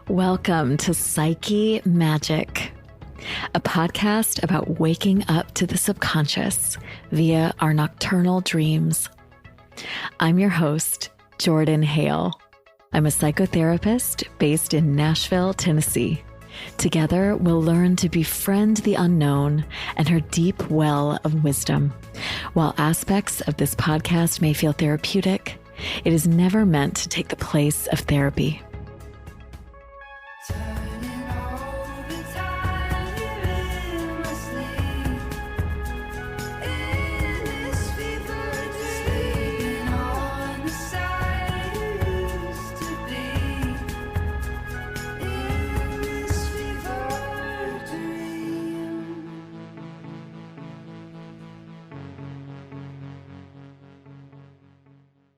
Welcome to Psyche Magic, a podcast about waking up to the subconscious via our nocturnal dreams. I'm your host, Jordan Hale. I'm a psychotherapist based in Nashville, Tennessee. Together, we'll learn to befriend the unknown and her deep well of wisdom. While aspects of this podcast may feel therapeutic, it is never meant to take the place of therapy.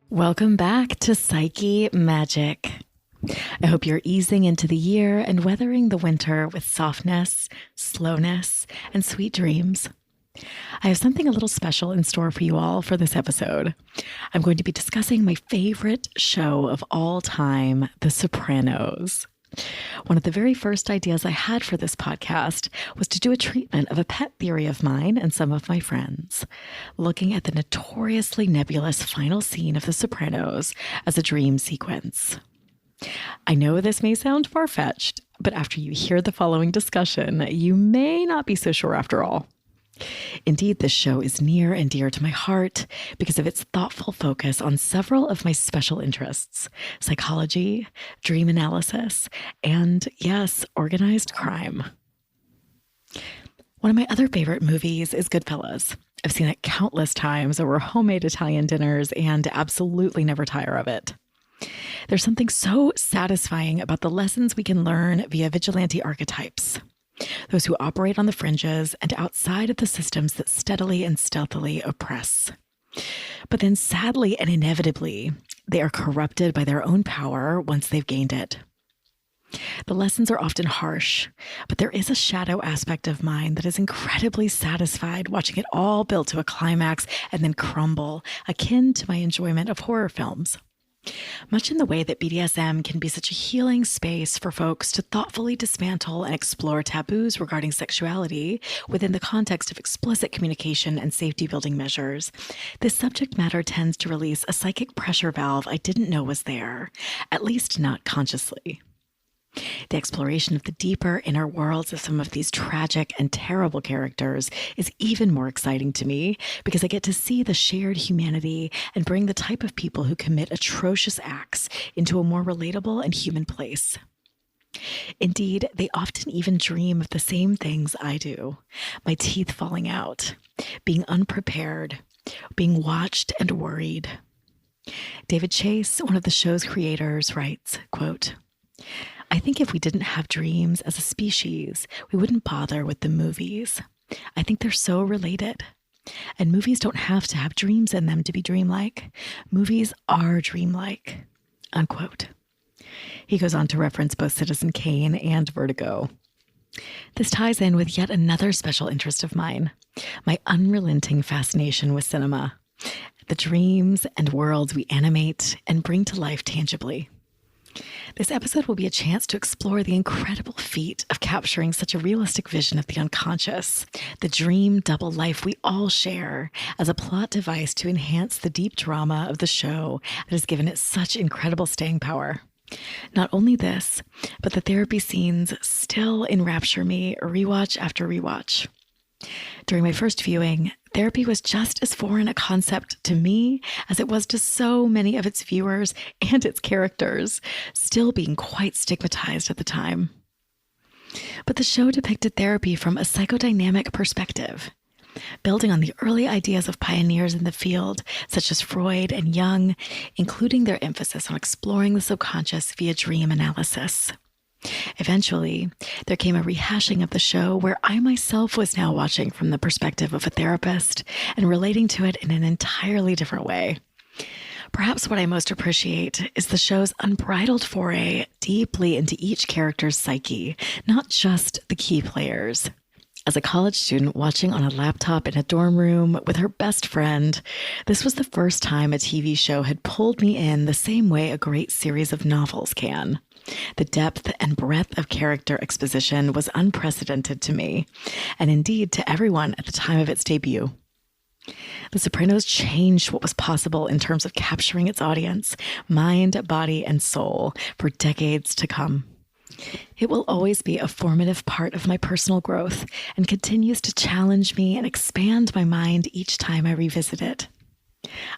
Welcome back to Psyche Magic. I hope you're easing into the year and weathering the winter with softness, slowness, and sweet dreams. I have something a little special in store for you all for this episode. I'm going to be discussing my favorite show of all time, The Sopranos. One of the very first ideas I had for this podcast was to do a treatment of a pet theory of mine and some of my friends, looking at the notoriously nebulous final scene of The Sopranos as a dream sequence. I know this may sound far-fetched, but after you hear the following discussion, you may not be so sure after all. Indeed, this show is near and dear to my heart because of its thoughtful focus on several of my special interests: psychology, dream analysis, and, yes, organized crime. One of my other favorite movies is Goodfellas. I've seen it countless times over homemade Italian dinners and absolutely never tire of it. There's something so satisfying about the lessons we can learn via vigilante archetypes. Those who operate on the fringes and outside of the systems that steadily and stealthily oppress. But then sadly and inevitably, they are corrupted by their own power once they've gained it. The lessons are often harsh, but there is a shadow aspect of mine that is incredibly satisfied watching it all build to a climax and then crumble, akin to my enjoyment of horror films. Much in the way that BDSM can be such a healing space for folks to thoughtfully dismantle and explore taboos regarding sexuality within the context of explicit communication and safety-building measures, this subject matter tends to release a psychic pressure valve I didn't know was there, at least not consciously. The exploration of the deeper inner worlds of some of these tragic and terrible characters is even more exciting to me because I get to see the shared humanity and bring the type of people who commit atrocious acts into a more relatable and human place. Indeed, they often even dream of the same things I do: my teeth falling out, being unprepared, being watched and worried. David Chase, one of the show's creators, writes, quote, "I think if we didn't have dreams as a species, we wouldn't bother with the movies. I think they're so related. And movies don't have to have dreams in them to be dreamlike. Movies are dreamlike," unquote. He goes on to reference both Citizen Kane and Vertigo. This ties in with yet another special interest of mine, my unrelenting fascination with cinema, the dreams and worlds we animate and bring to life tangibly. This episode will be a chance to explore the incredible feat of capturing such a realistic vision of the unconscious, the dream double life we all share, as a plot device to enhance the deep drama of the show that has given it such incredible staying power. Not only this, but the therapy scenes still enrapture me rewatch after rewatch. During my first viewing, therapy was just as foreign a concept to me as it was to so many of its viewers and its characters, still being quite stigmatized at the time. But the show depicted therapy from a psychodynamic perspective, building on the early ideas of pioneers in the field, such as Freud and Jung, including their emphasis on exploring the subconscious via dream analysis. Eventually, there came a rehashing of the show where I myself was now watching from the perspective of a therapist and relating to it in an entirely different way. Perhaps what I most appreciate is the show's unbridled foray deeply into each character's psyche, not just the key players. As a college student watching on a laptop in a dorm room with her best friend, this was the first time a TV show had pulled me in the same way a great series of novels can. The depth and breadth of character exposition was unprecedented to me, and indeed to everyone at the time of its debut. The Sopranos changed what was possible in terms of capturing its audience, mind, body, and soul for decades to come. It will always be a formative part of my personal growth and continues to challenge me and expand my mind each time I revisit it.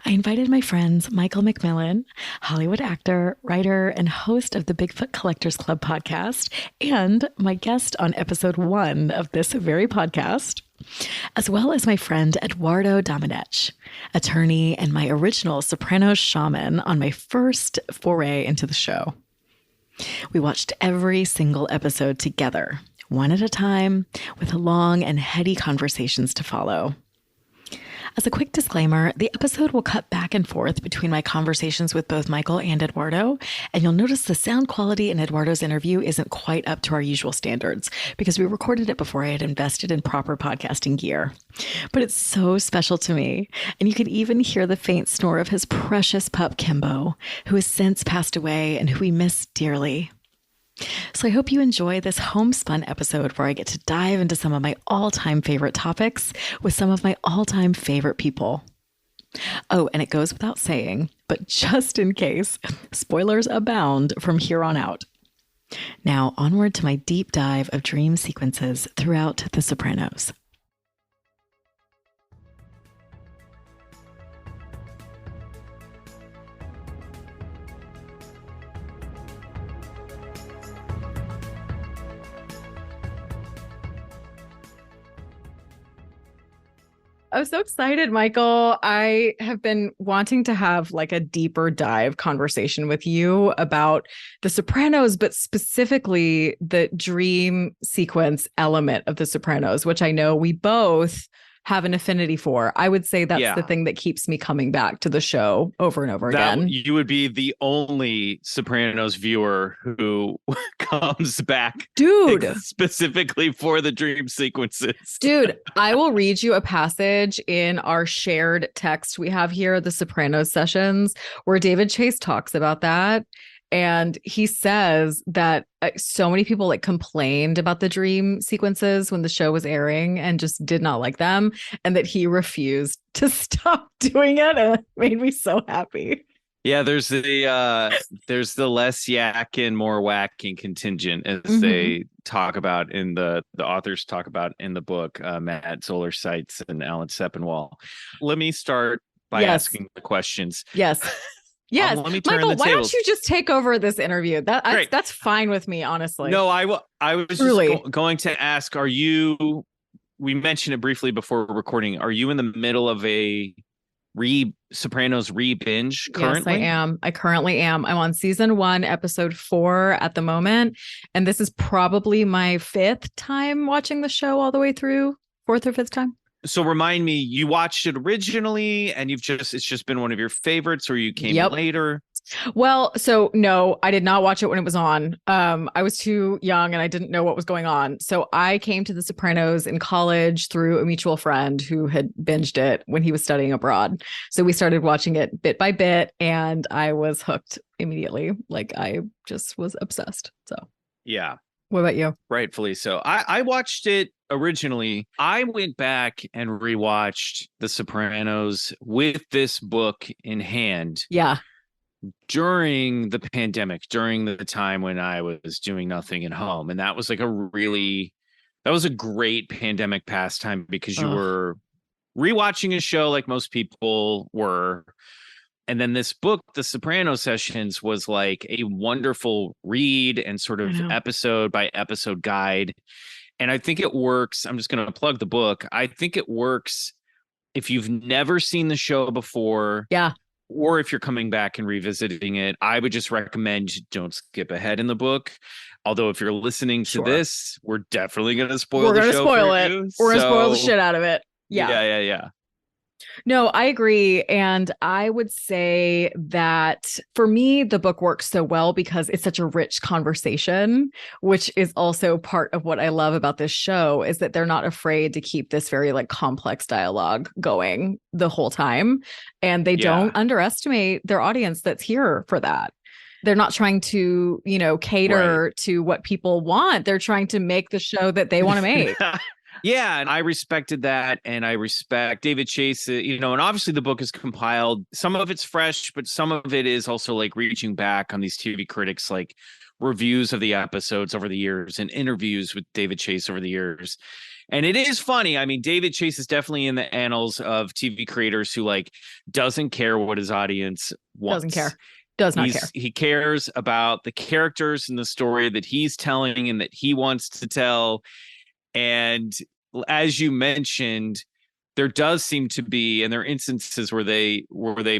I invited my friends Michael McMillian, Hollywood actor, writer, and host of the Bigfoot Collectors Club podcast, and my guest on episode 1 of this very podcast, as well as my friend Eduardo Domenech, attorney and my original Sopranos shaman on my first foray into the show. We watched every single episode together, one at a time, with long and heady conversations to follow. As a quick disclaimer, the episode will cut back and forth between my conversations with both Michael and Eduardo, and you'll notice the sound quality in Eduardo's interview isn't quite up to our usual standards because we recorded it before I had invested in proper podcasting gear. But it's so special to me, and you can even hear the faint snore of his precious pup Kimbo, who has since passed away and who we miss dearly. So I hope you enjoy this homespun episode where I get to dive into some of my all-time favorite topics with some of my all-time favorite people. Oh, and it goes without saying, but just in case, spoilers abound from here on out. Now onward to my deep dive of dream sequences throughout The Sopranos. I'm so excited, Michael. I have been wanting to have like a deeper dive conversation with you about The Sopranos, but specifically the dream sequence element of The Sopranos, which I know we both have an affinity for. I would say that's the thing that keeps me coming back to the show over and over again. You would be the only Sopranos viewer who comes back, dude, specifically for the dream sequences. Dude, I will read you a passage in our shared text we have here, the Sopranos Sessions, where David Chase talks about that. And he says that so many people like complained about the dream sequences when the show was airing and just did not like them, and that he refused to stop doing it. And it made me so happy. Yeah, there's the less yakking, more whacking contingent, as they talk about in the authors talk about in the book, Matt Zoller Seitz and Alan Sepinwall. Let me start by asking the questions. Yes. Yes, let me turn Michael, the why tables. don't you just take over this interview? That's fine with me, honestly. No, I was just going to ask, we mentioned it briefly before recording, are you in the middle of a Sopranos re-binge currently? Yes, I am. I currently am. I'm on season 1, episode 4 at the moment. And this is probably my 5th time watching the show all the way through. 4th or 5th time. So remind me, you watched it originally and it's just been one of your favorites, or you came later? Well, so no, I did not watch it when it was on. I was too young and I didn't know what was going on. So I came to The Sopranos in college through a mutual friend who had binged it when he was studying abroad. So we started watching it bit by bit and I was hooked immediately. Like I just was obsessed. So yeah. What about you? Rightfully so. I watched it originally. I went back and rewatched The Sopranos with this book in hand. Yeah. During the pandemic, during the time when I was doing nothing at home. And that was like that was a great pandemic pastime because you were rewatching a show like most people were. And then this book, The Sopranos Sessions, was like a wonderful read and sort of episode by episode guide. And I think it works. I'm just going to plug the book. I think it works if you've never seen the show before. Yeah. Or if you're coming back and revisiting it. I would just recommend don't skip ahead in the book. Although if you're listening to this, we're definitely going to spoil the show. We're going to spoil the shit out of it. Yeah. Yeah. No, I agree. And I would say that for me, the book works so well because it's such a rich conversation, which is also part of what I love about this show is that they're not afraid to keep this very like complex dialogue going the whole time. And they don't underestimate their audience that's here for that. They're not trying to, cater to what people want. They're trying to make the show that they want to make. Yeah, and I respected that, and I respect David Chase, and obviously the book is compiled. Some of it's fresh, but some of it is also like reaching back on these TV critics, like reviews of the episodes over the years and interviews with David Chase over the years. And it is funny. I mean, David Chase is definitely in the annals of TV creators who like doesn't care what his audience wants. Doesn't care. Does not care. He cares about the characters and the story that he's telling and that he wants to tell. And as you mentioned, there does seem to be, and there are instances where they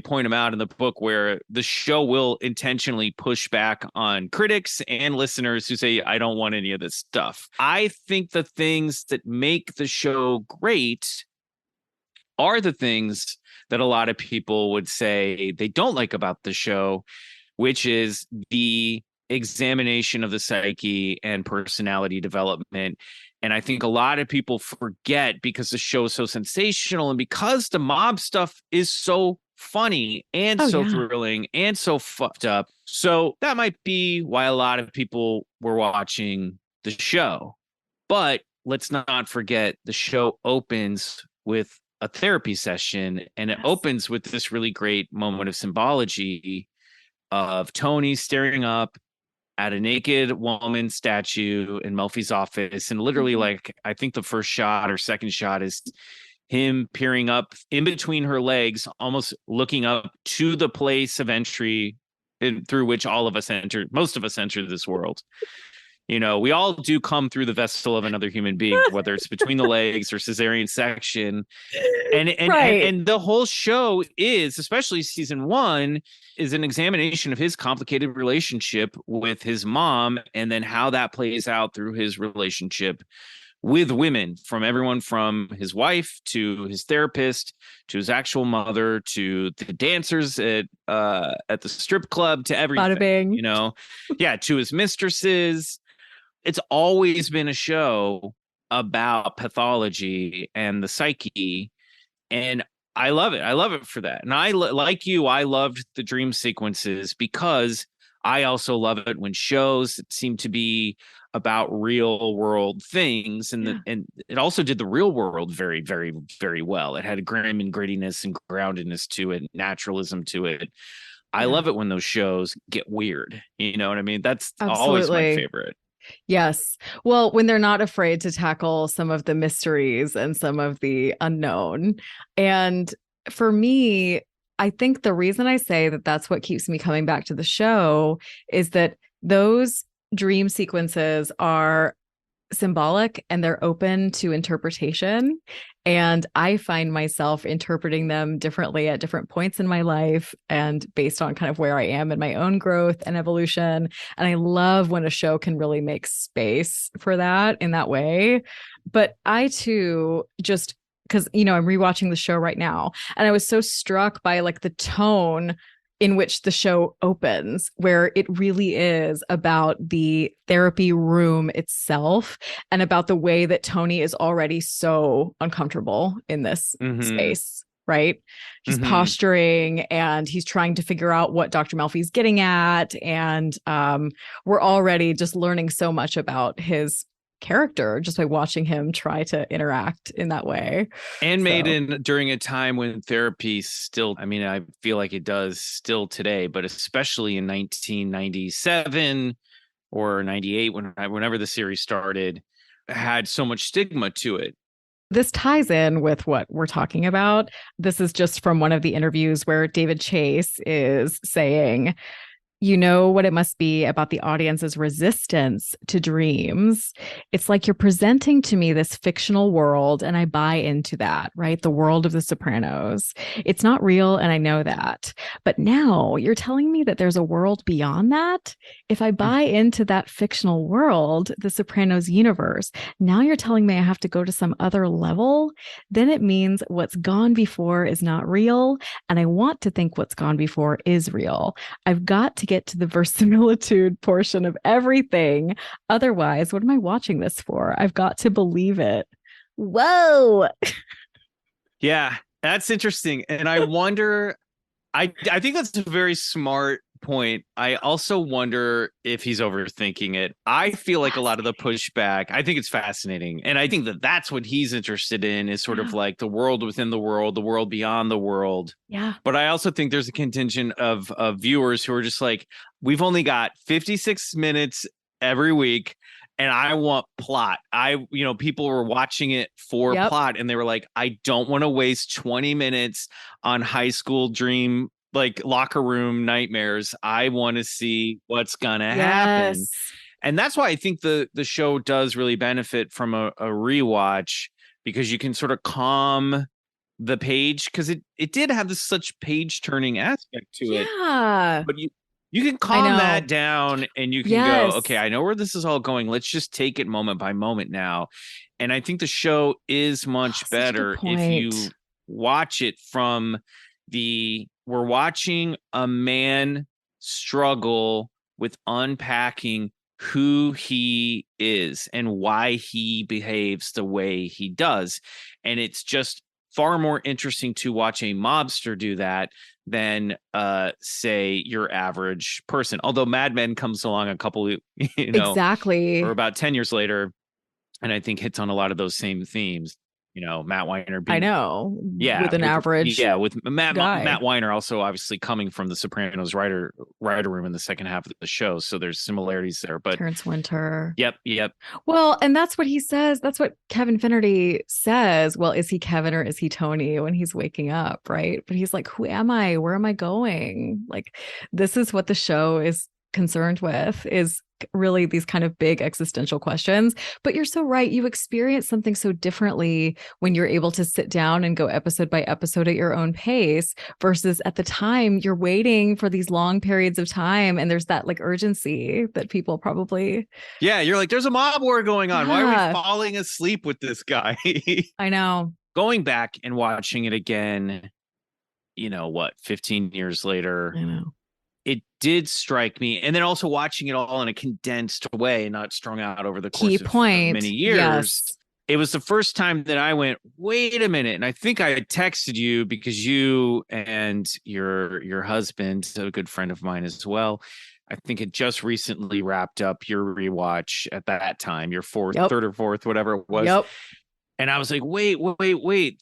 point them out in the book where the show will intentionally push back on critics and listeners who say, I don't want any of this stuff. I think the things that make the show great are the things that a lot of people would say they don't like about the show, which is the examination of the psyche and personality development. And I think a lot of people forget, because the show is so sensational and because the mob stuff is so funny and thrilling and so fucked up. So that might be why a lot of people were watching the show. But let's not forget, the show opens with a therapy session, and it opens with this really great moment of symbology of Tony staring up at a naked woman statue in Melfi's office. And literally, like, I think the first shot or second shot is him peering up in between her legs, almost looking up to the place of entry through which most of us enter this world. We all do come through the vessel of another human being, whether it's between the legs or cesarean section. And the whole show is, especially season 1, is an examination of his complicated relationship with his mom, and then how that plays out through his relationship with women, from everyone from his wife to his therapist to his actual mother to the dancers at the strip club to everything. To his mistresses. It's always been a show about pathology and the psyche, and I love it. I love it for that. And I like you, I loved the dream sequences because I also love it when shows that seem to be about real world things, and and it also did the real world very, very, very well. It had a grim and grittiness and groundedness to it, naturalism to it. I love it when those shows get weird. You know what I mean? That's always my favorite. Yes. Well, when they're not afraid to tackle some of the mysteries and some of the unknown. And for me, I think the reason I say that that's what keeps me coming back to the show is that those dream sequences are symbolic and they're open to interpretation. And I find myself interpreting them differently at different points in my life and based on kind of where I am in my own growth and evolution. And I love when a show can really make space for that in that way. But I too, just because, I'm rewatching the show right now, and I was so struck by like the tone in which the show opens, where it really is about the therapy room itself and about the way that Tony is already so uncomfortable in this space, right? He's posturing and he's trying to figure out what Dr. Melfi's getting at. And we're already just learning so much about his character just by watching him try to interact in that way. And made during a time when therapy still, I feel like it does still today, but especially in 1997 or 98, whenever the series started, had so much stigma to it. This ties in with what we're talking about. This is just from one of the interviews where David Chase is saying, you know what it must be about the audience's resistance to dreams. It's like you're presenting to me this fictional world and I buy into that, right? The world of the Sopranos. It's not real and I know that. But now you're telling me that there's a world beyond that? If I buy into that fictional world, the Sopranos universe, now you're telling me I have to go to some other level? Then it means what's gone before is not real. And I want to think what's gone before is real. I've got to get to the verisimilitude portion of everything. Otherwise, what am I watching this for? I've got to believe it. Whoa. Yeah, that's interesting. And I wonder, I think that's a very smart point. I also wonder if he's overthinking it. I feel like a lot of the pushback, I think it's fascinating. And I think that that's what he's interested in, is sort of like the world within the world beyond the world. Yeah. But I also think there's a contingent of viewers who are just like, we've only got 56 minutes every week, and I want plot. People were watching it for plot, and they were like, I don't want to waste 20 minutes on high school dream, like locker room nightmares. I want to see what's gonna happen. And that's why I think the show does really benefit from a rewatch, because you can sort of calm the page, because it did have this such page turning aspect to it. But you can calm that down, and you can go, okay, I know where this is all going. Let's just take it moment by moment now. And I think the show is much better if you watch it from we're watching a man struggle with unpacking who he is and why he behaves the way he does. And it's just far more interesting to watch a mobster do that than say your average person. Although Mad Men comes along a couple, or about 10 years later, and I think hits on a lot of those same themes. Matt Weiner being, with an average with Matt Weiner also obviously coming from the Sopranos writer room in the second half of the show, so there's similarities there. But Terrence Winter, yep. Well, and that's what he says. That's what Kevin Finnerty says. Well, is he Kevin or is he Tony when he's waking up, right? But he's like, who am I? Where am I going? Like, this is what the show is concerned with, is really these kind of big existential questions. But you're so right. You experience something so differently when you're able to sit down and go episode by episode at your own pace, versus at the time you're waiting for these long periods of time. And there's that like urgency that people probably. Yeah. You're like, there's a mob war going on. Why are we falling asleep with this guy? I know. Going back and watching it again, 15 years later. I know. It did strike me. And then also watching it all in a condensed way, not strung out over the course of many years. It was the first time that I went, wait a minute. And I think I had texted you because you and your husband, a good friend of mine as well, I think it just recently wrapped up your rewatch at that time, your third or fourth, whatever it was. And I was like, wait.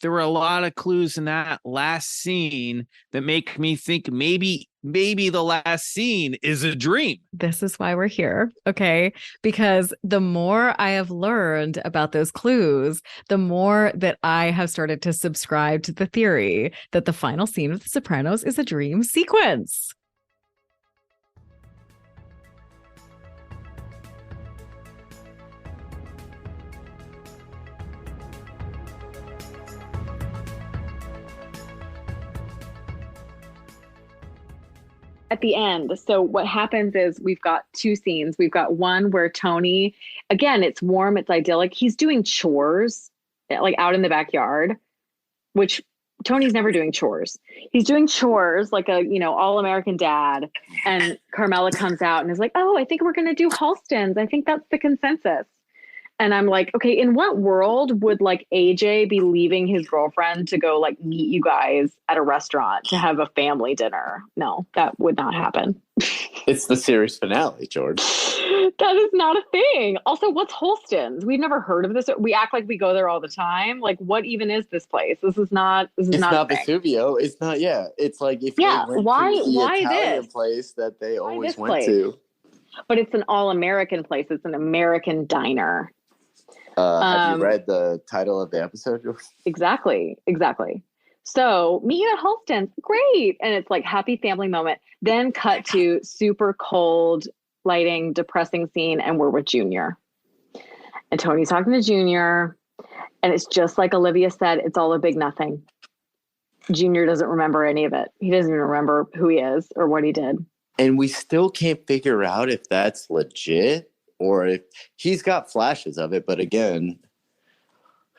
There were a lot of clues in that last scene that make me think maybe the last scene is a dream. This is why we're here. Okay. Because the more I have learned about those clues, the more that I have started to subscribe to the theory that the final scene of The Sopranos is a dream sequence. At the end. So what happens is we've got two scenes. We've got one where Tony, again, it's warm, it's idyllic. He's doing chores, like out in the backyard, which Tony's never doing chores. He's doing chores like a, all-American dad. And Carmela comes out and is like, oh, I think we're going to do Halston's. I think that's the consensus. And I'm like, okay, in what world would like AJ be leaving his girlfriend to go like meet you guys at a restaurant to have a family dinner? No, that would not happen. It's the series finale, George. That is not a thing. Also, what's Halston's? We've never heard of this. We act like we go there all the time. Like, what even is this place? It's not Vesuvio. It's not. Yeah, it's like if they went to the Italian place that they always went to. But it's an all-American place. It's an American diner. Have you read the title of the episode? Exactly. So meet you at Halston's. Great. And it's like happy family moment. Then cut to super cold lighting, depressing scene. And we're with Junior. And Tony's talking to Junior. And it's just like Olivia said, it's all a big nothing. Junior doesn't remember any of it. He doesn't even remember who he is or what he did. And we still can't figure out if that's legit or if he's got flashes of it. But again,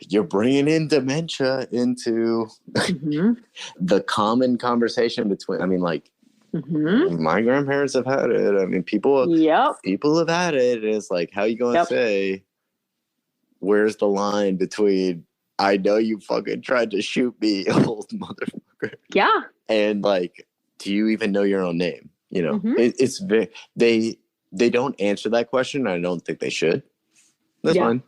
you're bringing in dementia into the common conversation between, my grandparents have had it. People have had it. It's like, how you going to say, where's the line between, I know you fucking tried to shoot me, old motherfucker. Yeah. And like, do you even know your own name? You know, Mm-hmm. it's very, they don't answer that question. I don't think they should. That's fine.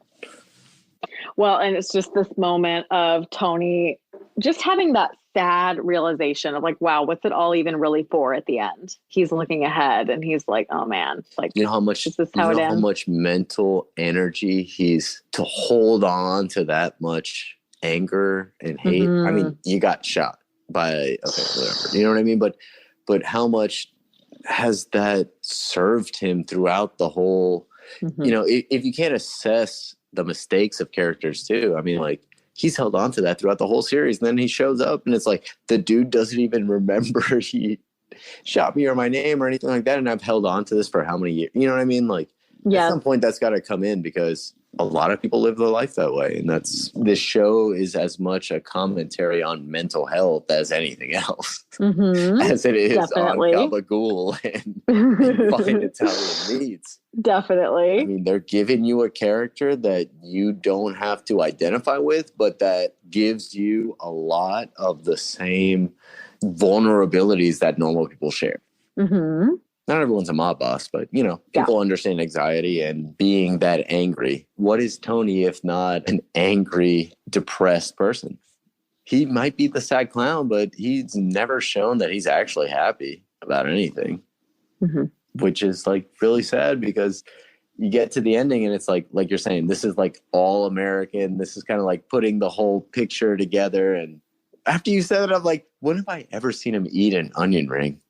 Well, and it's just this moment of Tony just having that sad realization of like, wow, what's it all even really for at the end? He's looking ahead and he's like, oh man, like, you know how much, this is how it ends? How much mental energy he's to hold on to that much anger and hate. Mm-hmm. I mean, you got shot by, okay, whatever. You know what I mean? But how much has that served him throughout the whole, you know, if you can't assess the mistakes of characters too. I mean, like, he's held on to that throughout the whole series. And then he shows up and it's like, the dude doesn't even remember he shot me or my name or anything like that. And I've held on to this for how many years? You know what I mean? Like, at some point that's got to come in, because a lot of people live their life that way. And this show is as much a commentary on mental health as anything else, as it is Definitely. on Gabagool and Fine Italian Meats. Definitely. I mean, they're giving you a character that you don't have to identify with, but that gives you a lot of the same vulnerabilities that normal people share. Not everyone's a mob boss, but, you know, people understand anxiety and being that angry. What is Tony if not an angry, depressed person? He might be the sad clown, but he's never shown that he's actually happy about anything, which is like really sad, because you get to the ending and it's like you're saying, this is like all American. This is kind of like putting the whole picture together. And after you said it, I'm like, when have I ever seen him eat an onion ring?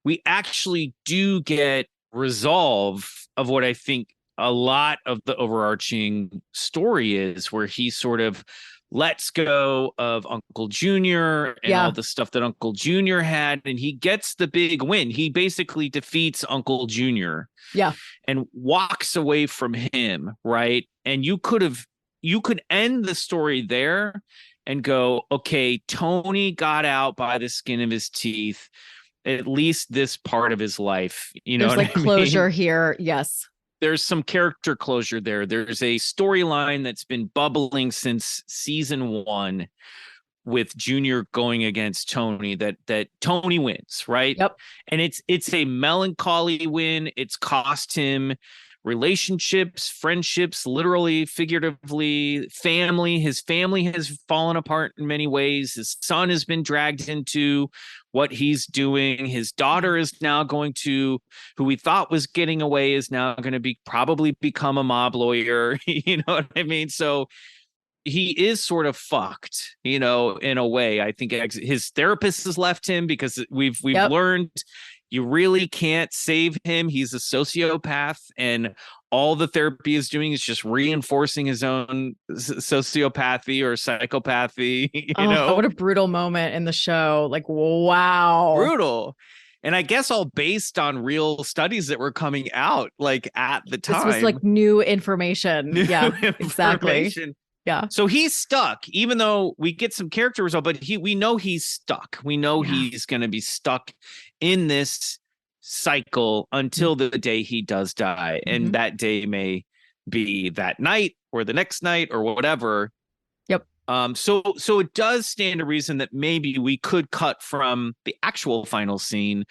We actually do get resolve of what I think a lot of the overarching story is, where he sort of lets go of Uncle Junior and all the stuff that Uncle Junior had, and he gets the big win. He basically defeats Uncle Junior and walks away from him, right? And you could end the story there and go, okay, Tony got out by the skin of his teeth, at least this part of his life. You know, there's like closure here. Yes. There's some character closure there. There's a storyline that's been bubbling since season 1 with Junior going against Tony, that Tony wins, right? Yep. And it's a melancholy win. It's cost him relationships, friendships, literally, figuratively, family. His family has fallen apart in many ways. His son has been dragged into what he's doing. His daughter is now going to, who we thought was getting away, is now going to probably become a mob lawyer. You know what I mean? So he is sort of fucked, you know, in a way. I think his therapist has left him, because we've learned you really can't save him. He's a sociopath, and all the therapy is doing is just reinforcing his own sociopathy or psychopathy. You know, what a brutal moment in the show. Like, wow. Brutal. And I guess all based on real studies that were coming out, like, at the time. This was like new information. Exactly. Yeah. So he's stuck, even though we get some character result, but we know he's stuck. We know he's going to be stuck in this cycle until the day he does die. And that day may be that night or the next night or whatever. Yep. So it does stand to reason that maybe we could cut from the actual final scene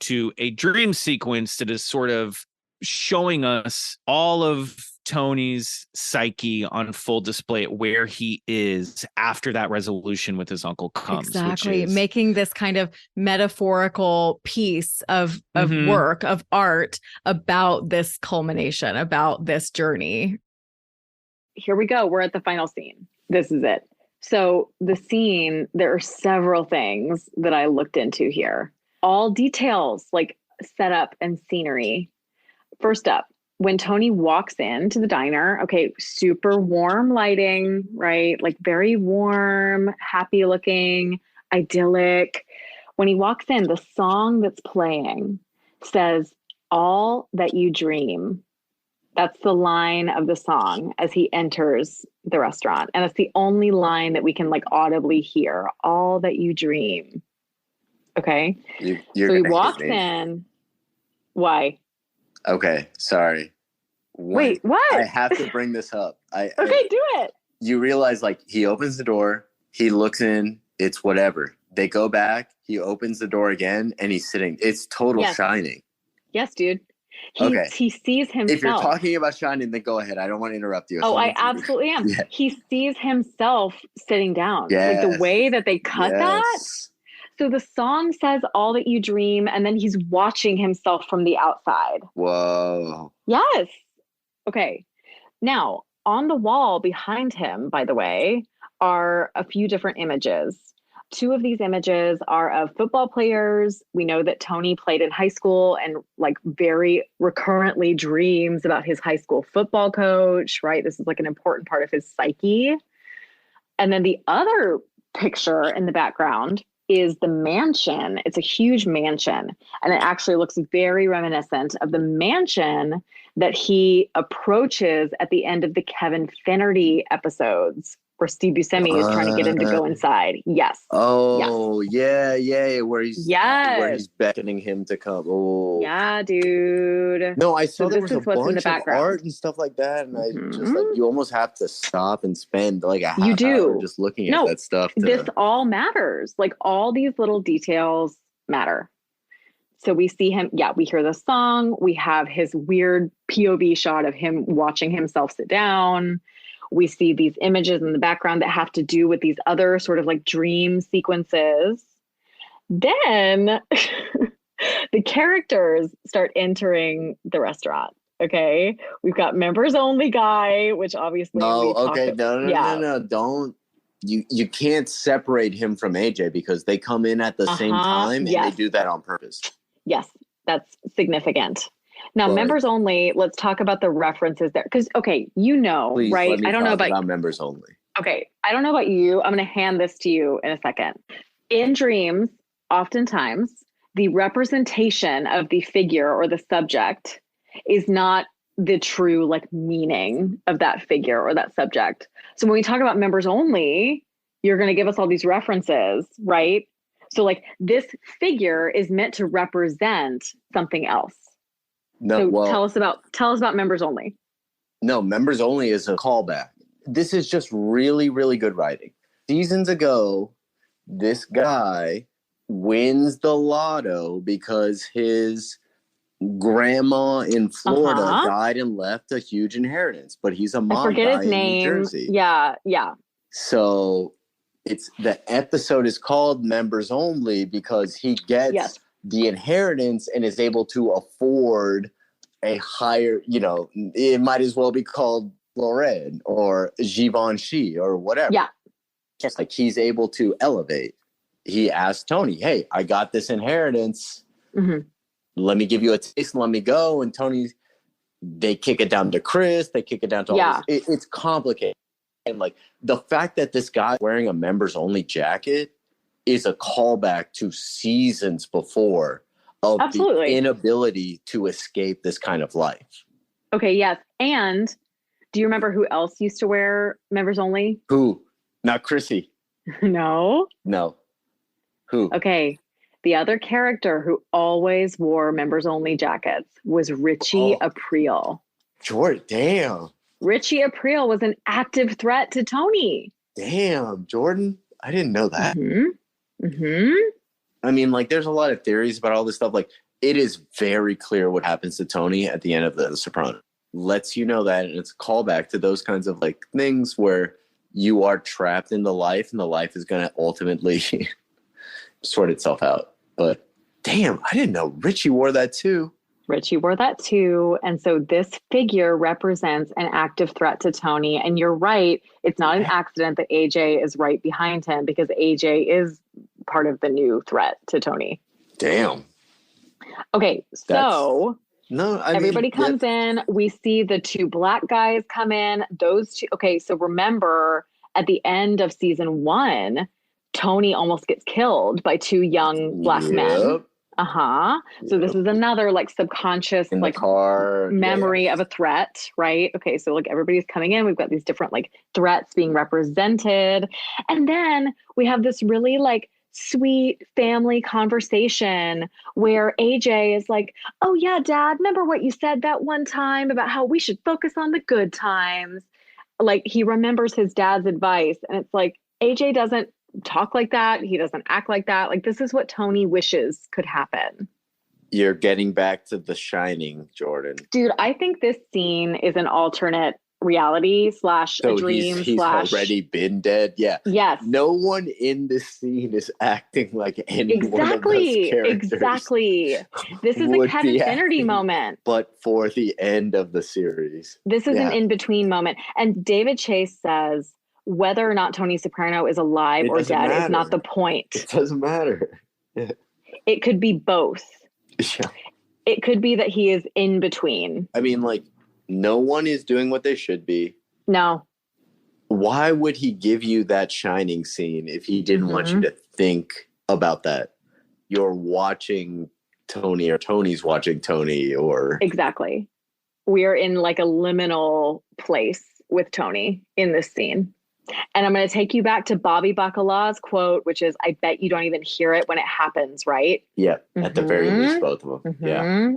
to a dream sequence that is sort of showing us all of Tony's psyche on full display, where he is after that resolution with his uncle comes. Exactly. Making this kind of metaphorical piece of work, of art, about this culmination, about this journey. Here we go. We're at the final scene. This is it. So the scene, there are several things that I looked into here. All details like setup and scenery. First up, when Tony walks into the diner, okay, super warm lighting, right? Like very warm, happy looking, idyllic. When he walks in, the song that's playing says, "All that you dream." That's the line of the song as he enters the restaurant. And it's the only line that we can like audibly hear. All that you dream. Okay. So he walks in. Why? Okay, sorry. Wait, what? I have to bring this up. Do it. You realize, like, he opens the door, he looks in, it's whatever. They go back. He opens the door again, and he's sitting. It's total Shining. Yes, dude. Okay. He sees himself. If you're talking about Shining, then go ahead. I don't want to interrupt you. Oh, I absolutely am. Yeah. He sees himself sitting down. Yes. Like the way that they cut that. So the song says all that you dream, and then he's watching himself from the outside. Whoa. Yes. Okay. Now, on the wall behind him, by the way, are a few different images. 2 of these images are of football players. We know that Tony played in high school and like very recurrently dreams about his high school football coach, right? This is like an important part of his psyche. And then the other picture in the background is the mansion. It's a huge mansion. And it actually looks very reminiscent of the mansion that he approaches at the end of the Kevin Finnerty episodes, where Steve Buscemi is trying to get him to go inside. Yes. Oh, yes. Yeah. Where he's beckoning him to come. Oh, yeah, dude. No, I saw there was a bunch of art and stuff like that, and I just like you almost have to stop and spend like a half hour just looking at that stuff. This all matters. Like all these little details matter. So we see him. Yeah, we hear the song. We have his weird POV shot of him watching himself sit down. We see these images in the background that have to do with these other sort of like dream sequences. Then the characters start entering the restaurant. Okay. We've got members only guy, which obviously. No. Don't. You can't separate him from AJ because they come in at the same time and they do that on purpose. Yes. That's significant. Now, members only, let's talk about the references there. Because, okay, please, right? I don't know about members only. Okay, I don't know about you. I'm going to hand this to you in a second. In dreams, oftentimes, the representation of the figure or the subject is not the true, like, meaning of that figure or that subject. So when we talk about members only, you're going to give us all these references, right? So, like, this figure is meant to represent something else. No, so tell us about members only. No, members only is a callback. This is just really, really good writing. Seasons ago, this guy wins the lotto because his grandma in Florida died and left a huge inheritance, but he's a mob guy in New Jersey. Yeah. So the episode is called Members Only because he gets the inheritance and is able to afford a higher, it might as well be called Loren or Givenchy or whatever. Yeah. Just like he's able to elevate. He asked Tony, hey, I got this inheritance. Mm-hmm. Let me give you a taste and let me go. And Tony, they kick it down to Chris. They kick it down to all this. It's complicated. And like the fact that this guy wearing a members only jacket is a callback to seasons before of the inability to escape this kind of life. Okay, yes. And do you remember who else used to wear members only? Who? Not Chrissy. No. Who? Okay. The other character who always wore members only jackets was Richie Aprile. Jordan, damn. Richie Aprile was an active threat to Tony. Damn, Jordan. I didn't know that. Mm-hmm. I mean, like, there's a lot of theories about all this stuff. Like, it is very clear what happens to Tony at the end of The Sopranos. Lets you know that, and it's a callback to those kinds of, like, things where you are trapped in the life, and the life is going to ultimately sort itself out. But, damn, I didn't know Richie wore that, too. Richie wore that too. And so this figure represents an active threat to Tony. And you're right. It's not an accident that AJ is right behind him because AJ is part of the new threat to Tony. Damn. Okay. So everybody comes in. We see the 2 black guys come in. Those 2. Okay. So remember at the end of season 1, Tony almost gets killed by 2 young black men. So this is another like subconscious in like car memory of a threat, right? Okay, so like everybody's coming in. We've got these different like threats being represented. And then we have this really like sweet family conversation where AJ is like, oh yeah, Dad, remember what you said that one time about how we should focus on the good times? Like he remembers his dad's advice. And it's like, AJ doesn't talk like that. He doesn't act like that. Like, this is what Tony wishes could happen. You're getting back to The Shining, Jordan. Dude, I think this scene is an alternate reality / a dream he's already been dead. Yeah. Yes. No one in this scene is acting like any one of those characters. Exactly. This is a Kevin Finnerty moment. But for the end of the series. This is an in-between moment. And David Chase says whether or not Tony Soprano is alive or dead is not the point. It doesn't matter. Yeah. It could be both. Yeah. It could be that he is in between. I mean, like, no one is doing what they should be. No. Why would he give you that Shining scene if he didn't want you to think about that? You're watching Tony or Tony's watching Tony or... Exactly. We're in like a liminal place with Tony in this scene. And I'm going to take you back to Bobby Bacala's quote, which is, I bet you don't even hear it when it happens, right? Yeah, at the very least, both of them. Yeah.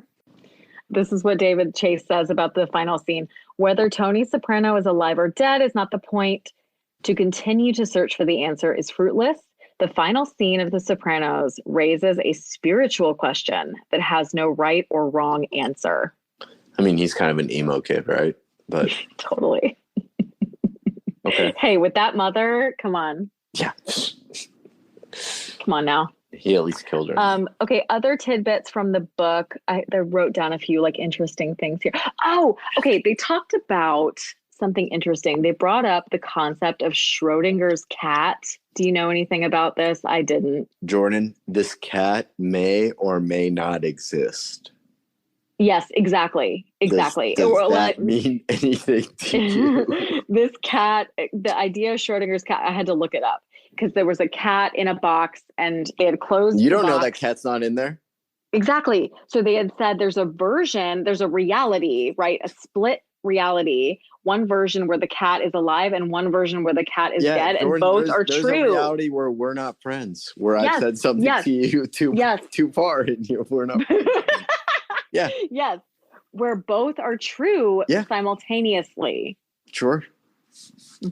This is what David Chase says about the final scene. Whether Tony Soprano is alive or dead is not the point. To continue to search for the answer is fruitless. The final scene of The Sopranos raises a spiritual question that has no right or wrong answer. I mean, he's kind of an emo kid, right? But totally. Okay. Hey, with that mother, come on. Yeah. Come on now. He at least killed her. Okay, other tidbits from the book. I wrote down a few like interesting things here. Oh, okay. They talked about something interesting. They brought up the concept of Schrodinger's cat. Do you know anything about this? I didn't. Jordan, this cat may or may not exist. Yes, exactly. Exactly. Does that mean anything to you? This cat, the idea of Schrodinger's cat, I had to look it up because there was a cat in a box and they had closed You don't the know box. that cat's not in there? Exactly. So they had said there's a reality, right? A split reality. One version where the cat is alive and one version where the cat is dead, Jordan, and both are there's true. There's a reality where we're not friends, where I said something to you too far and we're not friends. Yeah. Yes. Where both are true simultaneously. Sure.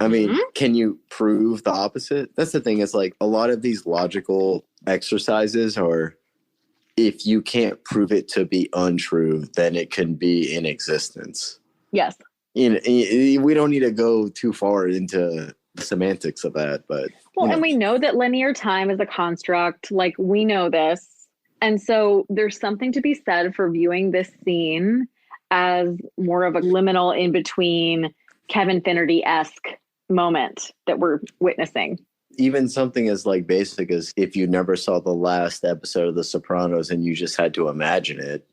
I mean, can you prove the opposite? That's the thing. Is like a lot of these logical exercises are, if you can't prove it to be untrue, then it can be in existence. Yes. We don't need to go too far into the semantics of that, but and we know that linear time is a construct. Like, we know this. And so there's something to be said for viewing this scene as more of a liminal in between Kevin Finnerty-esque moment that we're witnessing. Even something as like basic as if you never saw the last episode of The Sopranos and you just had to imagine it,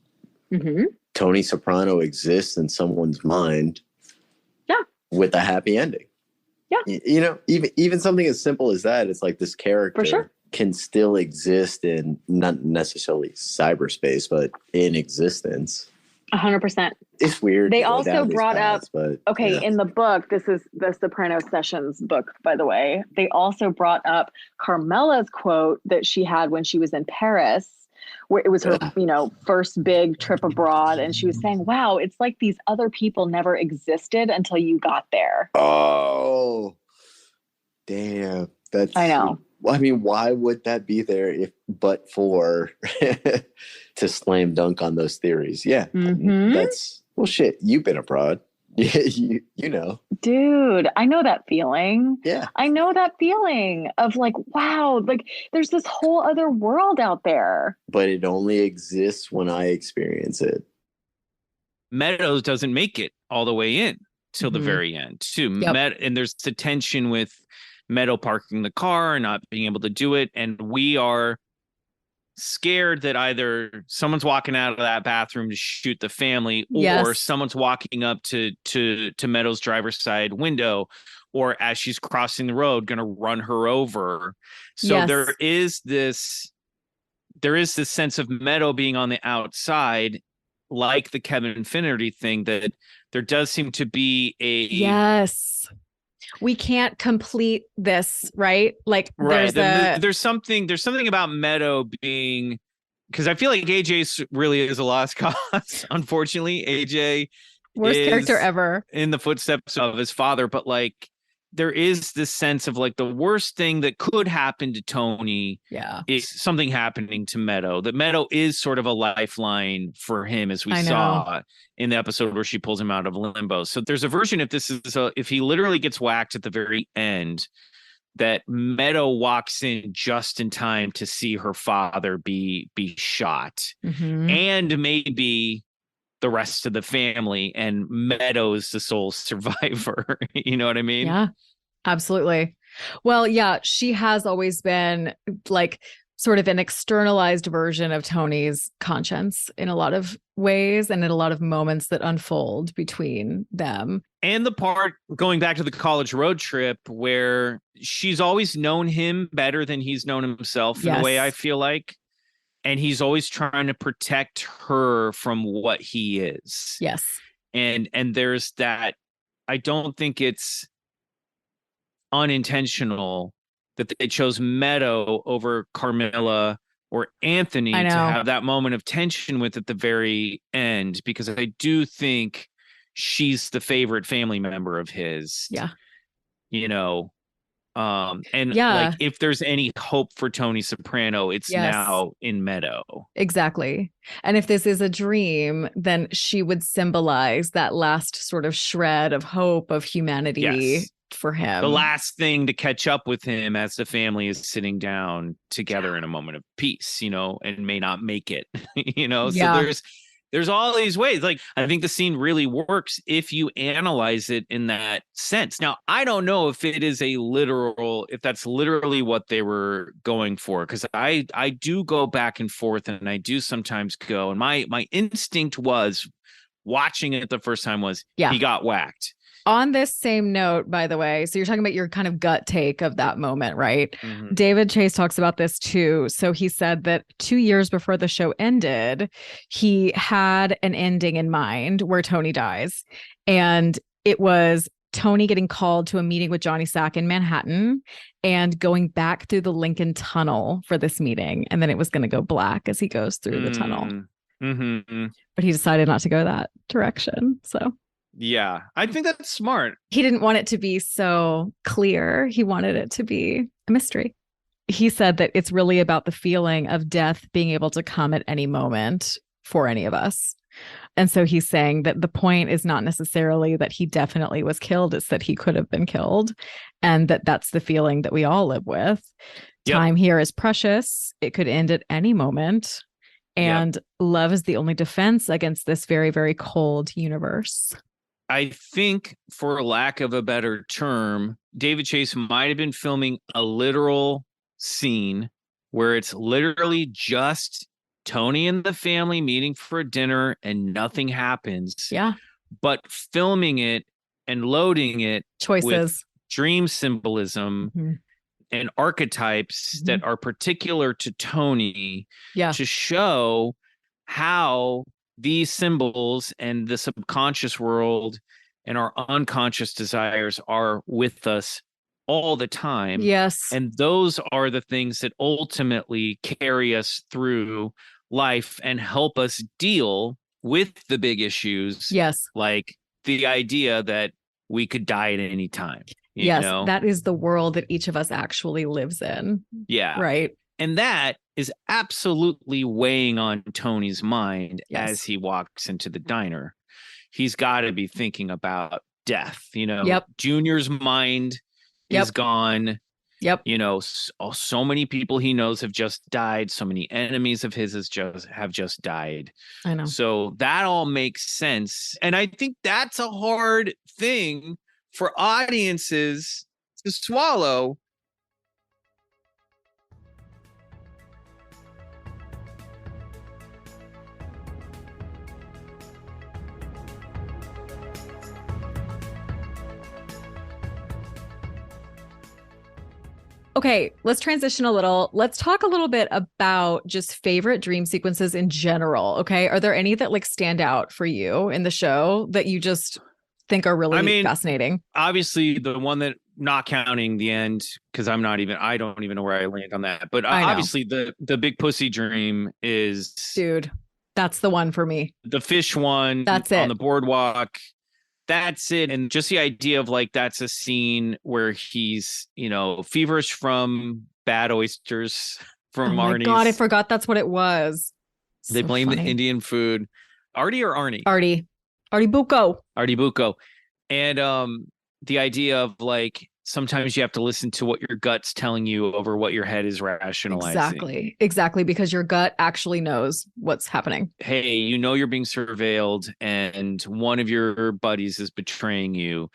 Tony Soprano exists in someone's mind with a happy ending. Yeah. You know, even something as simple as that, it's like this character For sure. can still exist in not necessarily cyberspace, but in existence. 100%. It's weird. They also brought up, but in the book, this is the Sopranos Sessions book, by the way. They also brought up Carmela's quote that she had when she was in Paris, where it was her, first big trip abroad. And she was saying, wow, it's like these other people never existed until you got there. Oh, damn. I know. I mean, why would that be there but for to slam dunk on those theories? Yeah. That's, well, shit, you've been abroad. you know. Dude, I know that feeling. Yeah. I know that feeling of like, wow, like there's this whole other world out there. But it only exists when I experience it. Meadows doesn't make it all the way in till the very end, too. Yep. And there's the tension with Meadow parking the car and not being able to do it. And we are scared that either someone's walking out of that bathroom to shoot the family, or someone's walking up to Meadow's driver's side window, or as she's crossing the road, going to run her over. So there is this sense of Meadow being on the outside, like the Kevin Finnerty thing, that there does seem to be a we can't complete this, right? Like there's something about Meadow being, because I feel like AJ really is a lost cause. Unfortunately, AJ worst character ever in the footsteps of his father, but like there is this sense of like the worst thing that could happen to Tony is something happening to Meadow. That Meadow is sort of a lifeline for him, as we saw in the episode where she pulls him out of limbo. So there's a version, if he literally gets whacked at the very end, that Meadow walks in just in time to see her father be shot, and maybe the rest of the family, and Meadow's the sole survivor. You know what I mean? Yeah, absolutely. Well, yeah, she has always been like sort of an externalized version of Tony's conscience in a lot of ways and in a lot of moments that unfold between them. And the part going back to the college road trip where she's always known him better than he's known himself in a way, I feel like. And he's always trying to protect her from what he is. Yes. And there's that. I don't think it's unintentional that they chose Meadow over Carmilla or Anthony to have that moment of tension with at the very end, because I do think she's the favorite family member of his. Yeah. You know, like if there's any hope for Tony Soprano, it's now in Meadow. Exactly. And if this is a dream, then she would symbolize that last sort of shred of hope of humanity for him. The last thing to catch up with him as the family is sitting down together in a moment of peace, you know, and may not make it, you know. So there's all these ways. Like, I think the scene really works if you analyze it in that sense. Now, I don't know if it is if that's literally what they were going for, because I do go back and forth, and I do sometimes go, and my instinct was watching it the first time was he got whacked. On this same note, by the way, so you're talking about your kind of gut take of that moment, right? Mm-hmm. David Chase talks about this too. So he said that 2 years before the show ended, he had an ending in mind where Tony dies. And it was Tony getting called to a meeting with Johnny Sack in Manhattan and going back through the Lincoln Tunnel for this meeting. And then it was going to go black as he goes through the tunnel. Mm-hmm. But he decided not to go that direction. So... yeah, I think that's smart. He didn't want it to be so clear. He wanted it to be a mystery. He said that it's really about the feeling of death being able to come at any moment for any of us. And so he's saying that the point is not necessarily that he definitely was killed. It's that he could have been killed. And that's the feeling that we all live with. Yep. Time here is precious. It could end at any moment. And love is the only defense against this very, very cold universe. I think, for lack of a better term, David Chase might have been filming a literal scene where it's literally just Tony and the family meeting for a dinner and nothing happens. Yeah. But filming it and loading it with dream symbolism and archetypes that are particular to Tony to show how these symbols and the subconscious world and our unconscious desires are with us all the time. Yes. And those are the things that ultimately carry us through life and help us deal with the big issues. Yes. Like the idea that we could die at any time. You know? That is the world that each of us actually lives in. Yeah. Right. And that is absolutely weighing on Tony's mind as he walks into the diner. He's got to be thinking about death. You know, Junior's mind is gone. Yep. You know, so many people he knows have just died. So many enemies of his have just died. I know. So that all makes sense. And I think that's a hard thing for audiences to swallow. Okay, let's transition a little. Let's talk a little bit about just favorite dream sequences in general. Okay. Are there any that like stand out for you in the show that you just think are really fascinating? Obviously, the one that, not counting the end, because I don't even know where I land on that. But obviously the big pussy dream is, dude, that's the one for me. The fish one. That's it. On the boardwalk. that's it. And just the idea of like, that's a scene where he's, feverish from bad oysters from Oh my Arnie's. God, I forgot that's what it was. They So blame funny. the Indian food. Artie or Arnie? Artie Bucco. Artie Bucco. And the idea of like, sometimes you have to listen to what your gut's telling you over what your head is rationalizing. Exactly, because your gut actually knows what's happening. Hey, you're being surveilled and one of your buddies is betraying you.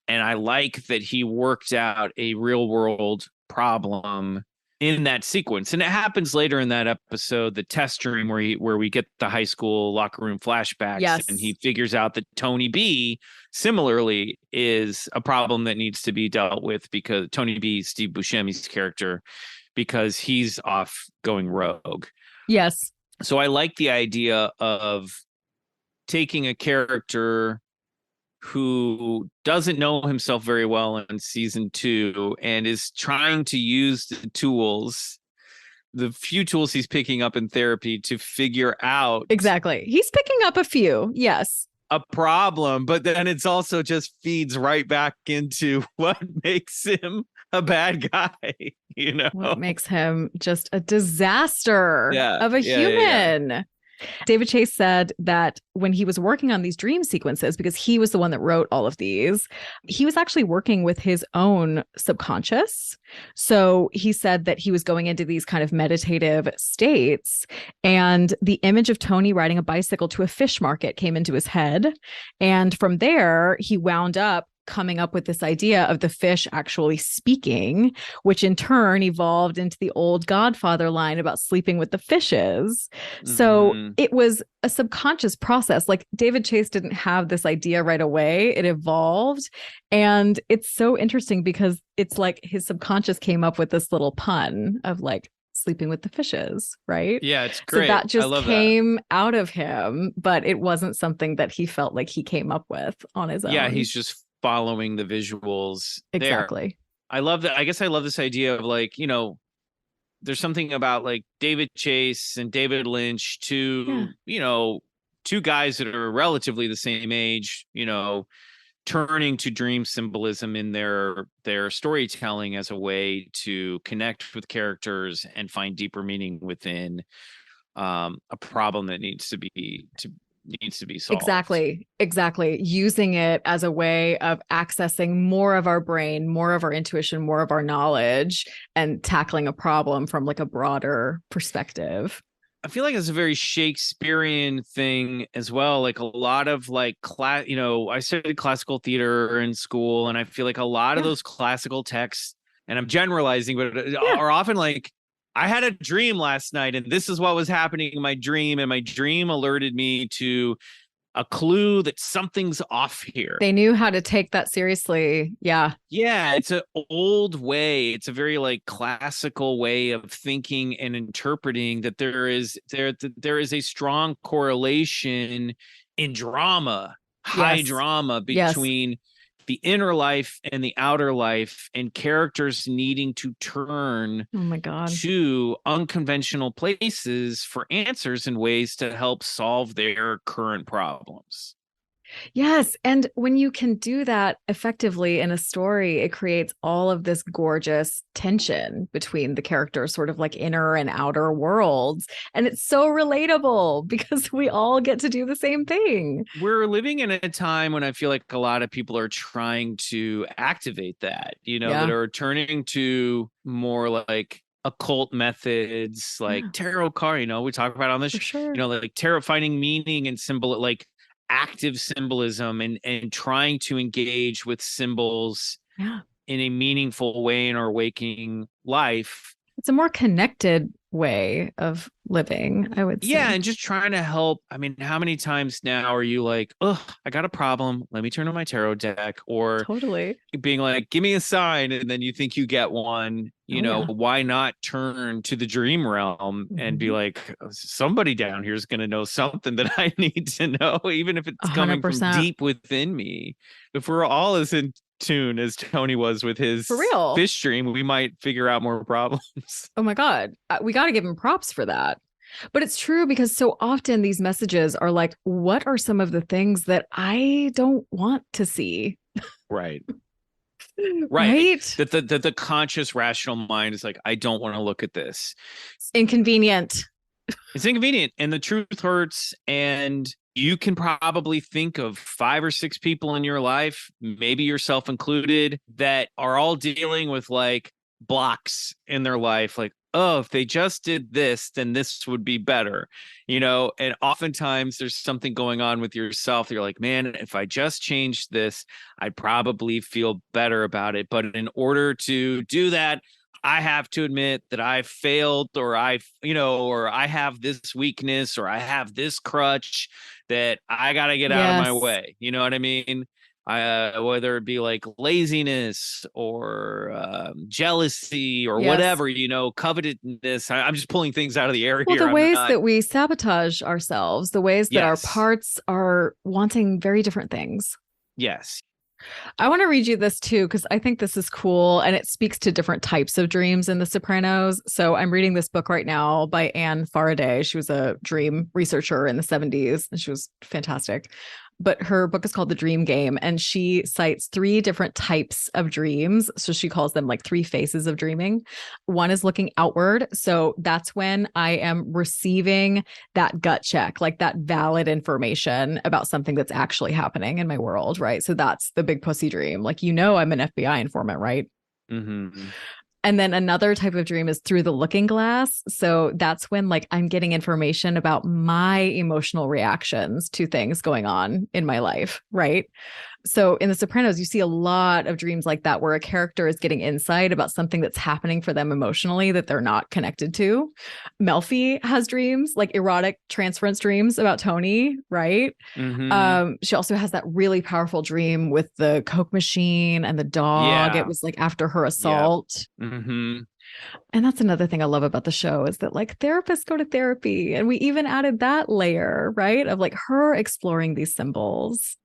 And I like that he worked out a real world problem in that sequence. And it happens later in that episode, the test room where we get the high school locker room flashbacks. Yes. And he figures out that Tony B similarly is a problem that needs to be dealt with, because Tony B, Steve Buscemi's character, because he's off going rogue. Yes. So I like the idea of taking a character who doesn't know himself very well in season 2 and is trying to use the few tools he's picking up in therapy to figure out Exactly. He's picking up a few. Yes. a problem, but then it's also just feeds right back into what makes him a bad guy, What makes him just a disaster of a human. Yeah. David Chase said that when he was working on these dream sequences, because he was the one that wrote all of these, he was actually working with his own subconscious. So he said that he was going into these kind of meditative states, and the image of Tony riding a bicycle to a fish market came into his head. And from there, he wound up coming up with this idea of the fish actually speaking, which in turn evolved into the old Godfather line about sleeping with the fishes. So it was a subconscious process. Like, David Chase didn't have this idea right away. It evolved. And it's so interesting because it's like his subconscious came up with this little pun of like sleeping with the fishes, right? Yeah, it's great. So that just came out of him, but it wasn't something that he felt like he came up with on his own. Yeah, he's just following the visuals. Exactly. I love that. I guess I love this idea of like, there's something about like David Chase and David Lynch, two guys that are relatively the same age, turning to dream symbolism in their storytelling as a way to connect with characters and find deeper meaning within a problem that needs to be solved. Exactly. Using it as a way of accessing more of our brain, more of our intuition, more of our knowledge, and tackling a problem from like a broader perspective. I feel like it's a very Shakespearean thing as well. Like a lot of like I studied classical theater in school, and I feel like a lot of those classical texts, and I'm generalizing, but are often like, I had a dream last night and this is what was happening in my dream. And my dream alerted me to a clue that something's off here. They knew how to take that seriously. Yeah. Yeah. It's an old way. It's a very like classical way of thinking and interpreting that there is a strong correlation in drama, high drama between the inner life and the outer life, and characters needing to turn to unconventional places for answers and ways to help solve their current problems. Yes. And when you can do that effectively in a story, it creates all of this gorgeous tension between the characters, sort of like inner and outer worlds. And it's so relatable because we all get to do the same thing. We're living in a time when I feel like a lot of people are trying to activate that, that are turning to more like occult methods, like tarot card, we talk about on this, like tarot, finding meaning and symbol, like active symbolism, and trying to engage with symbols in a meaningful way in our waking life. It's a more connected way of living, I would say. Yeah, and just trying to help. I mean, how many times now are you like, oh, I got a problem, let me turn to my tarot deck, or being like, give me a sign, and then you think you get one. Why not turn to the dream realm and be like, somebody down here is going to know something that I need to know, even if it's 100%. Coming from deep within me. If we're all as in tune as Tony was with his fish dream, we might figure out more problems. Oh my God. We got to give him props for that. But it's true because so often these messages are like, what are some of the things that I don't want to see? Right. Right. That the conscious rational mind is like, I don't want to look at this. It's inconvenient. It's inconvenient and the truth hurts. And you can probably think of 5 or 6 people in your life, maybe yourself included, that are all dealing with like blocks in their life. Like, oh, if they just did this, then this would be better, and oftentimes there's something going on with yourself. You're like, man, if I just changed this, I'd probably feel better about it. But in order to do that, I have to admit that I failed, or or I have this weakness, or I have this crutch that I got to get out of my way. You know what I mean? Whether it be like laziness or jealousy or whatever, covetedness. I'm just pulling things out of the air well, here. The ways that we sabotage ourselves, the ways that our parts are wanting very different things. Yes. I want to read you this too, because I think this is cool and it speaks to different types of dreams in The Sopranos. So I'm reading this book right now by Anne Faraday. She was a dream researcher in the 70s and she was fantastic. But her book is called The Dream Game, and she cites 3 different types of dreams. So she calls them like 3 phases of dreaming. One is looking outward. So that's when I am receiving that gut check, like that valid information about something that's actually happening in my world, right? So that's the big pussy dream. Like, I'm an FBI informant, right? Mm-hmm. And then another type of dream is through the looking glass. So that's when like I'm getting information about my emotional reactions to things going on in my life, right? So in The Sopranos, you see a lot of dreams like that where a character is getting insight about something that's happening for them emotionally that they're not connected to. Melfi has dreams, like erotic transference dreams about Tony, right? Mm-hmm. She also has that really powerful dream with the Coke machine and the dog. Yeah. It was like after her assault. Yep. Mm-hmm. And that's another thing I love about the show is that like therapists go to therapy, and we even added that layer, right? Of like her exploring these symbols.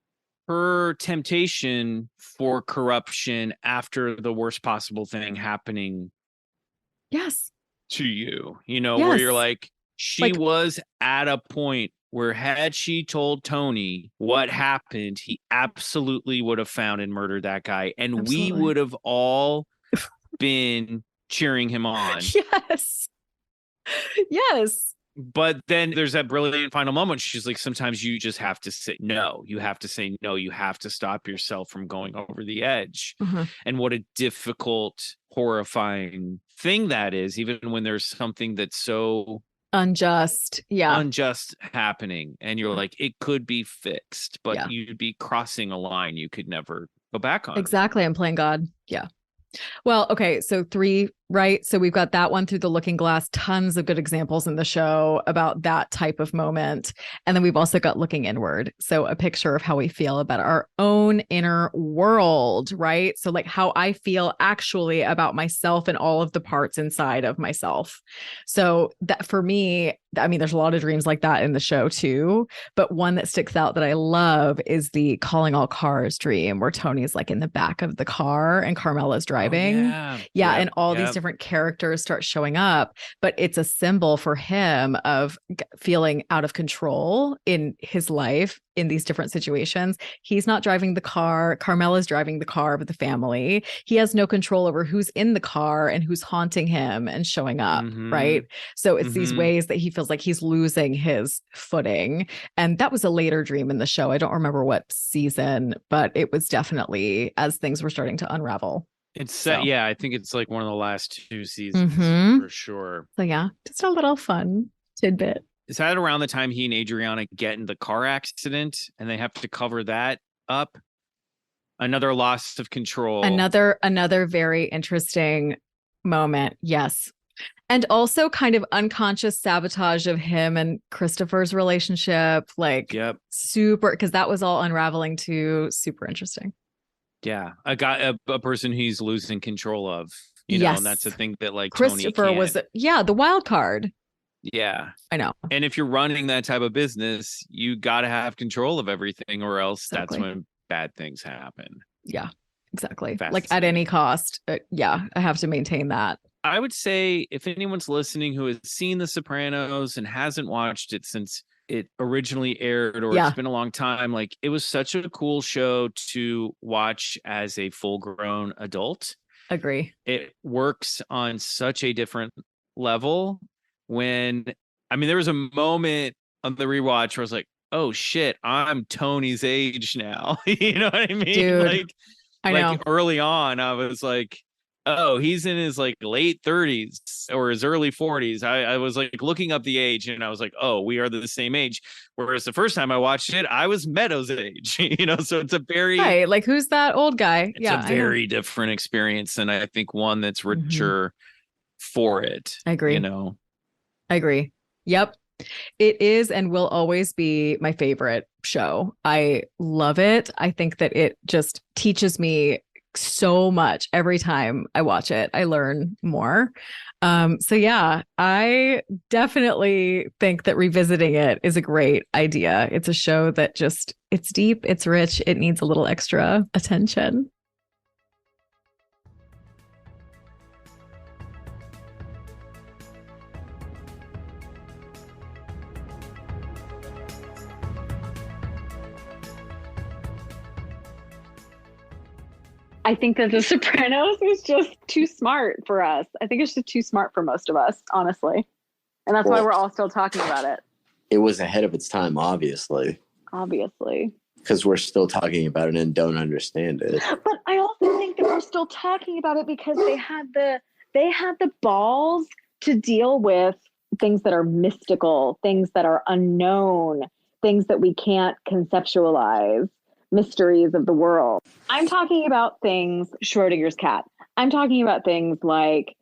Her temptation for corruption after the worst possible thing happening. Yes. To you, where you're like, she was at a point where had she told Tony what happened, he absolutely would have found and murdered that guy. And we would have all been cheering him on. Yes. Yes. But then there's that brilliant final moment. She's like, sometimes you just have to say no. You have to say no. You have to stop yourself from going over the edge. Mm-hmm. And what a difficult, horrifying thing that is, even when there's something that's so unjust happening. And you're like, it could be fixed, but you'd be crossing a line you could never go back on. Exactly. I'm playing God. Yeah. Well, okay. So 3, right? So we've got that one through the looking glass, tons of good examples in the show about that type of moment. And then we've also got looking inward. So a picture of how we feel about our own inner world, right? So like how I feel actually about myself and all of the parts inside of myself. So that for me, I mean, there's a lot of dreams like that in the show too, but one that sticks out that I love is the calling all cars dream, where Tony's like in the back of the car and Carmela's driving. Oh, yeah. And all these different characters start showing up, but it's a symbol for him of feeling out of control in his life in these different situations. He's not driving the car. Carmela's driving the car with the family. He has no control over who's in the car and who's haunting him and showing up, right? So it's these ways that he feels like he's losing his footing. And that was a later dream in the show. I don't remember what season, but it was definitely as things were starting to unravel. It's I think it's like one of the last 2 seasons for sure. So yeah, just a little fun tidbit. Is that around the time he and Adriana get in the car accident and they have to cover that up? Another loss of control. Another very interesting moment. Yes. And also kind of unconscious sabotage of him and Christopher's relationship. Like super, because that was all unraveling too. Super interesting. Yeah. A person he's losing control of, and that's the thing that like Christopher Tony was the wild card. Yeah, I know. And if you're running that type of business, you got to have control of everything, or else that's when bad things happen. Yeah, exactly. Like at any cost. I have to maintain that. I would say if anyone's listening who has seen The Sopranos and hasn't watched it since it originally aired, or it's been a long time, like it was such a cool show to watch as a full-grown adult. Agree. It works on such a different level when, I mean, there was a moment on the rewatch where I was like, oh shit, I'm Tony's age now. You know what I mean? Dude, I know. Early on, I was like, oh, he's in his like late 30s or his early 40s. I was like looking up the age and I was like, oh, we are the same age. Whereas the first time I watched it, I was Meadows' age, you know, so it's a very, right, like who's that old guy? It's a very different experience. And I think one that's richer for it. I agree. You know, I agree. Yep. It is and will always be my favorite show. I love it. I think that it just teaches me so much every time I watch it. I learn more. So yeah, I definitely think that revisiting it is a great idea. It's a show that just, it's deep, it's rich, it needs a little extra attention. I think that The Sopranos is just too smart for us. I think it's just too smart for most of us, honestly. And that's why we're all still talking about it. It was ahead of its time, obviously. Obviously. Because we're still talking about it and don't understand it. But I also think that we're still talking about it because they had the balls to deal with things that are mystical, things that are unknown, things that we can't conceptualize. Mysteries of the world. I'm talking about things, Schrodinger's cat. I'm talking about things like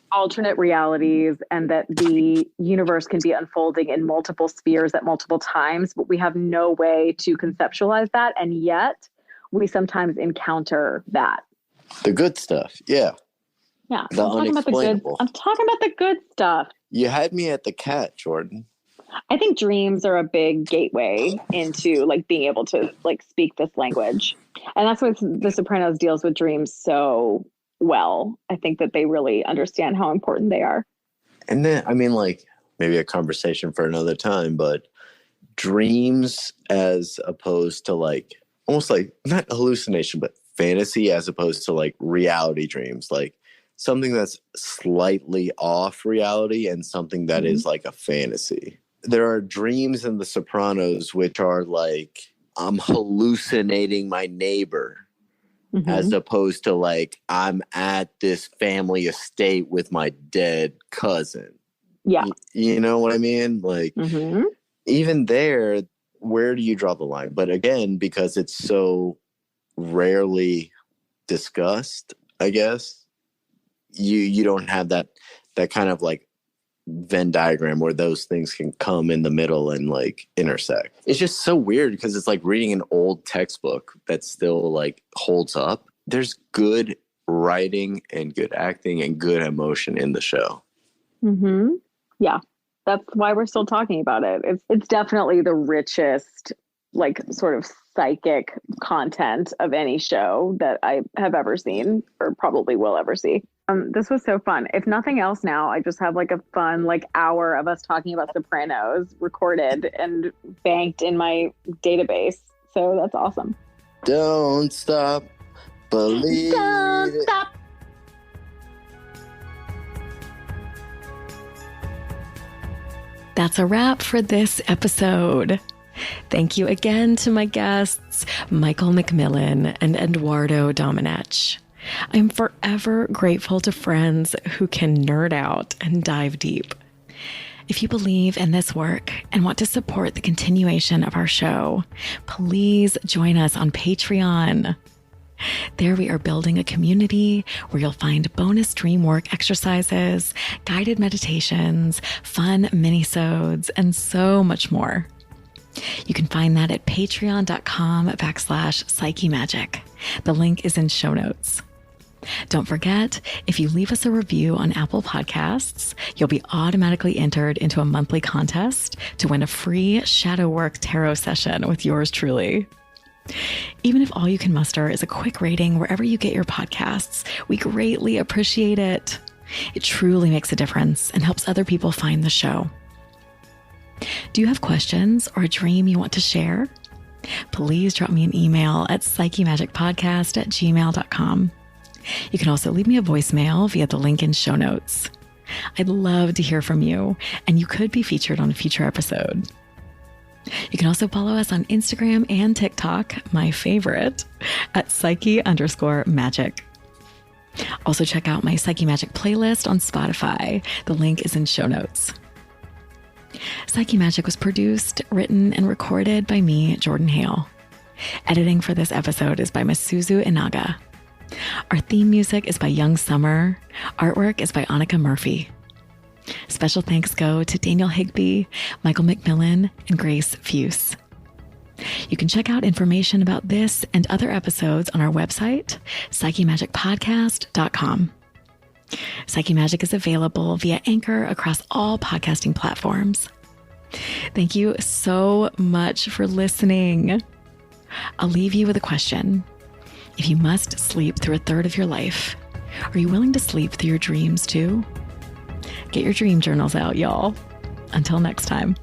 alternate realities and that the universe can be unfolding in multiple spheres at multiple times, but we have no way to conceptualize that. And yet we sometimes encounter that. The good stuff. Yeah. Yeah. The unexplainable. I'm talking about the good stuff. You had me at the cat, Jordan. I think dreams are a big gateway into like being able to like speak this language. And that's what The Sopranos deals with dreams so well. I think that they really understand how important they are. And then, I mean, like maybe a conversation for another time, but dreams as opposed to like, almost like not hallucination, but fantasy as opposed to like reality dreams, like something that's slightly off reality and something that is like a fantasy. There are dreams in The Sopranos which are like, I'm hallucinating my neighbor, as opposed to like, I'm at this family estate with my dead cousin. Yeah. You know what I mean? Like, even there, where do you draw the line? But again, because it's so rarely discussed, I guess, you don't have that kind of like Venn diagram where those things can come in the middle and like intersect. It's just so weird because it's like reading an old textbook that still like holds up. There's good writing and good acting and good emotion in the show. Yeah, that's why we're still talking about it. It's definitely the richest like sort of psychic content of any show that I have ever seen or probably will ever see. This was so fun. If nothing else now, I just have like a fun like hour of us talking about Sopranos recorded and banked in my database. So that's awesome. Don't stop. Believe Don't stop. That's a wrap for this episode. Thank you again to my guests, Michael McMillian and Eduardo Domenech. I'm forever grateful to friends who can nerd out and dive deep. If you believe in this work and want to support the continuation of our show, please join us on Patreon. There we are building a community where you'll find bonus dream work exercises, guided meditations, fun minisodes, and so much more. You can find that at patreon.com/psychemagic. The link is in show notes. Don't forget, if you leave us a review on Apple Podcasts, you'll be automatically entered into a monthly contest to win a free shadow work tarot session with yours truly. Even if all you can muster is a quick rating wherever you get your podcasts, we greatly appreciate it. It truly makes a difference and helps other people find the show. Do you have questions or a dream you want to share? Please drop me an email at psychemagicpodcast@gmail.com. You can also leave me a voicemail via the link in show notes. I'd love to hear from you, and you could be featured on a future episode. You can also follow us on Instagram and TikTok, my favorite, at psyche_magic. Also check out my Psyche Magic playlist on Spotify. The link is in show notes. Psyche Magic was produced, written, and recorded by me, Jordan Hale. Editing for this episode is by Masuzu Inaga. Our theme music is by Young Summer. Artwork is by Annika Murphy. Special thanks go to Daniel Higby, Michael McMillian, and Grace Fuse. You can check out information about this and other episodes on our website, psychemagicpodcast.com. Psyche Magic is available via Anchor across all podcasting platforms. Thank you so much for listening. I'll leave you with a question. If you must sleep through a third of your life, are you willing to sleep through your dreams too? Get your dream journals out, y'all. Until next time.